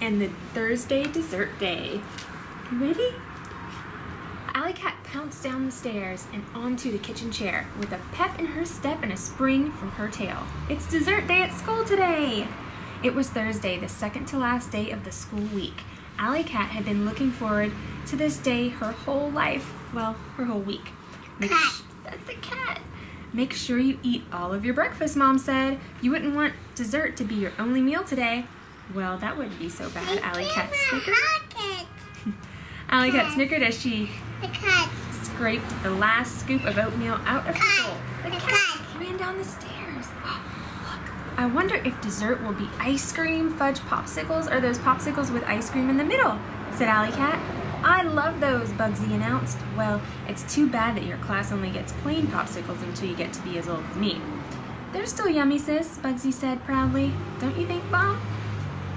and the Thursday dessert day. Ready? Alycat pounced down the stairs and onto the kitchen chair with a pep in her step and a spring from her tail. It's dessert day at school today! It was Thursday, the second to last day of the school week. Alycat had been looking forward to this day her whole life. Well, her whole week. That's the cat. Make sure you eat all of your breakfast, Mom said. You wouldn't want dessert to be your only meal today. Well, that wouldn't be so bad, Alycat snickered. Alycat snickered as she scraped the last scoop of oatmeal out of her bowl. The cat ran down the stairs. Look, I wonder if dessert will be ice cream, fudge popsicles, or those popsicles with ice cream in the middle, said Alycat. I love those, Bugsy announced. Well, it's too bad that your class only gets plain popsicles until you get to be as old as me. They're still yummy, sis, Bugsy said proudly. Don't you think, Mom?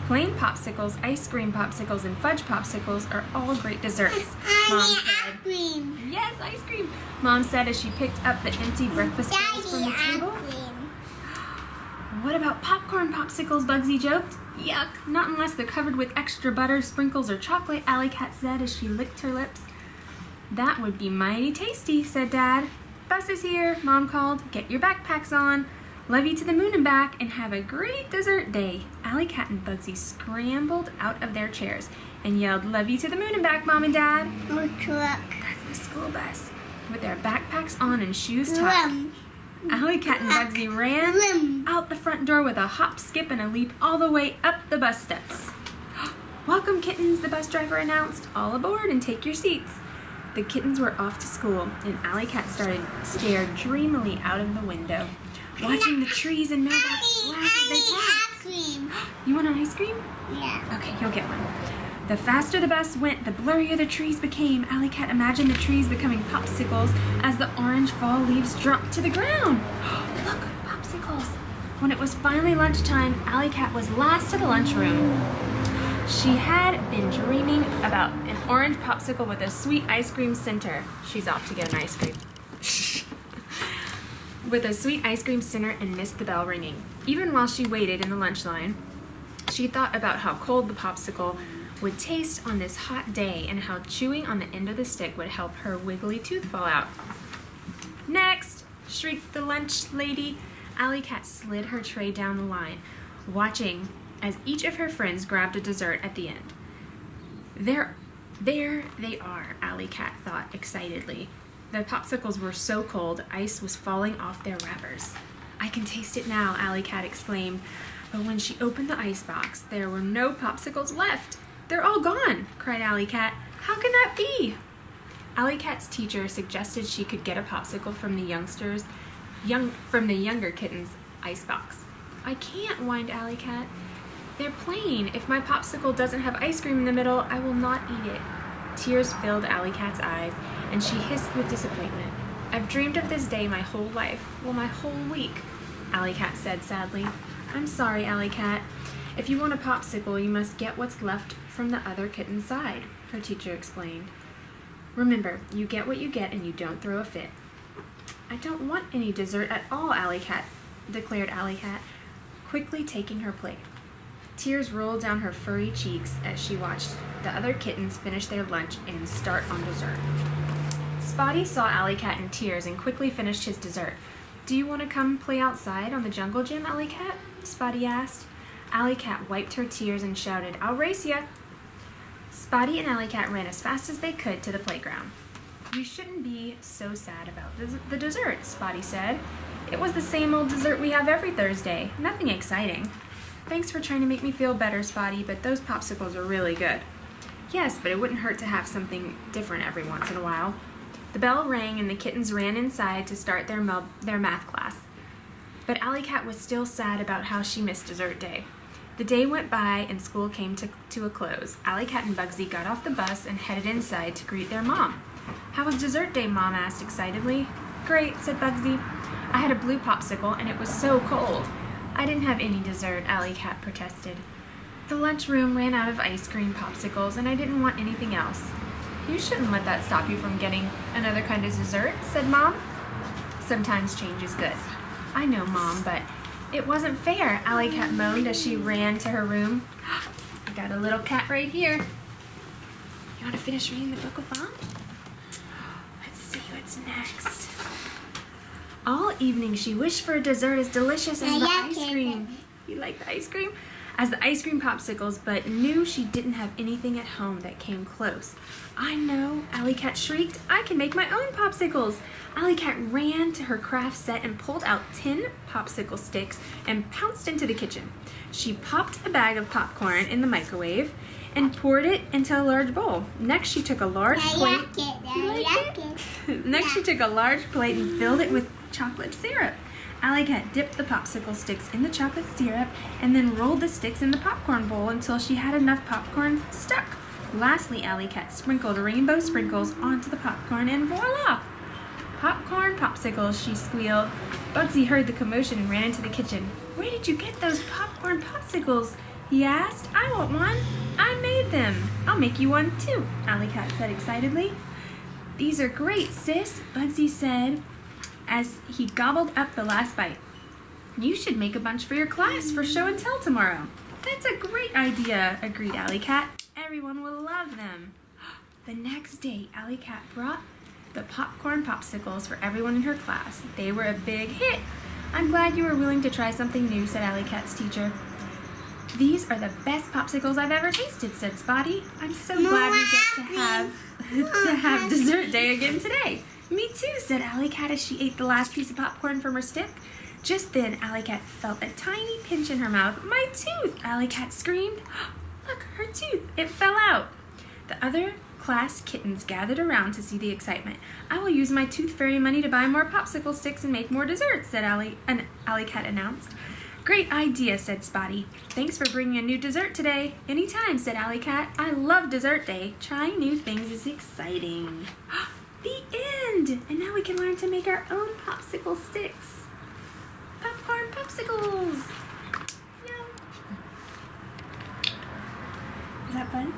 Plain popsicles, ice cream popsicles, and fudge popsicles are all great desserts, Mom said. Ice cream. Yes, ice cream, Mom said as she picked up the empty breakfast bowls from the table. What about popcorn popsicles, Bugsy joked. Yuck, not unless they're covered with extra butter, sprinkles, or chocolate, Alycat said as she licked her lips. That would be mighty tasty, said Dad. Bus is here, Mom called. Get your backpacks on. Love you to the moon and back, and have a great dessert day. Alycat and Bugsy scrambled out of their chairs and yelled, Love you to the moon and back, Mom and Dad. No truck. That's the school bus. With their backpacks on and shoes tied. Alycat and Bugsy ran out the front door with a hop, skip, and a leap all the way up the bus steps. Welcome, kittens, the bus driver announced. All aboard and take your seats. The kittens were off to school, and Alycat stared dreamily out of the window, watching the trees and mailbox flash as they passed. You want an ice cream? Yeah. Okay, you'll get one. The faster the bus went, the blurrier the trees became. Alycat imagined the trees becoming popsicles as the orange fall leaves dropped to the ground. Look, popsicles. When it was finally lunchtime, Alycat was last to the lunchroom. She had been dreaming about an orange popsicle with a sweet ice cream center. She's off to get an ice cream. With a sweet ice cream center and missed the bell ringing. Even while she waited in the lunch line, she thought about how cold the popsicle would taste on this hot day and how chewing on the end of the stick would help her wiggly tooth fall out. Next, shrieked the lunch lady. Alycat slid her tray down the line, watching as each of her friends grabbed a dessert at the end. There they are, Alycat thought excitedly. The popsicles were so cold, ice was falling off their wrappers. I can taste it now, Alycat exclaimed. But when she opened the icebox, there were no popsicles left. They're all gone, cried Alycat. How can that be? Alycat's teacher suggested she could get a popsicle from the younger kitten's icebox. I can't, whined Alycat. They're plain. If my popsicle doesn't have ice cream in the middle, I will not eat it. Tears filled Alycat's eyes, and she hissed with disappointment. I've dreamed of this day my whole life. Well, my whole week, Alycat said sadly. I'm sorry, Alycat. If you want a popsicle, you must get what's left from the other kitten's side, her teacher explained. Remember, you get what you get and you don't throw a fit. I don't want any dessert at all, Alycat, declared Alycat, quickly taking her plate. Tears rolled down her furry cheeks as she watched the other kittens finish their lunch and start on dessert. Spotty saw Alycat in tears and quickly finished his dessert. Do you want to come play outside on the jungle gym, Alycat? Spotty asked. Alycat wiped her tears and shouted, I'll race ya! Spotty and Alycat ran as fast as they could to the playground. You shouldn't be so sad about the dessert, Spotty said. It was the same old dessert we have every Thursday. Nothing exciting. Thanks for trying to make me feel better, Spotty, but those popsicles are really good. Yes, but it wouldn't hurt to have something different every once in a while. The bell rang and the kittens ran inside to start their math class. But Alycat was still sad about how she missed dessert day. The day went by and school came to a close. Alycat and Bugsy got off the bus and headed inside to greet their mom. How was dessert day, Mom asked excitedly. Great, said Bugsy. I had a blue popsicle and it was so cold. I didn't have any dessert, Alycat protested. The lunchroom ran out of ice cream popsicles and I didn't want anything else. You shouldn't let that stop you from getting another kind of dessert, said Mom. Sometimes change is good. I know, Mom, but it wasn't fair, Alycat moaned as she ran to her room. I got the little cat right here. You want to finish reading the book with Mom? Let's see what's next. All evening she wished for a dessert as delicious as the ice cream. You like the ice cream? As the ice cream popsicles, but knew she didn't have anything at home that came close. I know, Alycat shrieked. I can make my own popsicles. Alycat ran to her craft set and pulled out 10 popsicle sticks and pounced into the kitchen. She popped a bag of popcorn in the microwave and poured it into a large bowl. Next, she took a large plate. Next, she took a large plate and filled it with chocolate syrup. Alycat dipped the popsicle sticks in the chocolate syrup and then rolled the sticks in the popcorn bowl until she had enough popcorn stuck. Lastly, Alycat sprinkled rainbow sprinkles onto the popcorn and voila! Popcorn popsicles, she squealed. Bugsy heard the commotion and ran into the kitchen. Where did you get those popcorn popsicles? He asked. I want one. I made them. I'll make you one too, Alycat said excitedly. These are great, sis, Bugsy said as he gobbled up the last bite. You should make a bunch for your class for show and tell tomorrow. That's a great idea, agreed Alycat. Everyone will love them. The next day, Alycat brought the popcorn popsicles for everyone in her class. They were a big hit. I'm glad you were willing to try something new, said Alycat's teacher. These are the best popsicles I've ever tasted, said Spotty. I'm so glad we get to have dessert day again today. Me too, said Alycat as she ate the last piece of popcorn from her stick. Just then, Alycat felt a tiny pinch in her mouth. My tooth! Alycat screamed. Look, her tooth! It fell out. The other class kittens gathered around to see the excitement. I will use my tooth fairy money to buy more popsicle sticks and make more desserts, said Alycat announced. Great idea, said Spotty. Thanks for bringing a new dessert today. Anytime, said Alycat. I love dessert day. Trying new things is exciting. The end! And now we can learn to make our own popsicle sticks. Popcorn popsicles! Yum! Is that fun?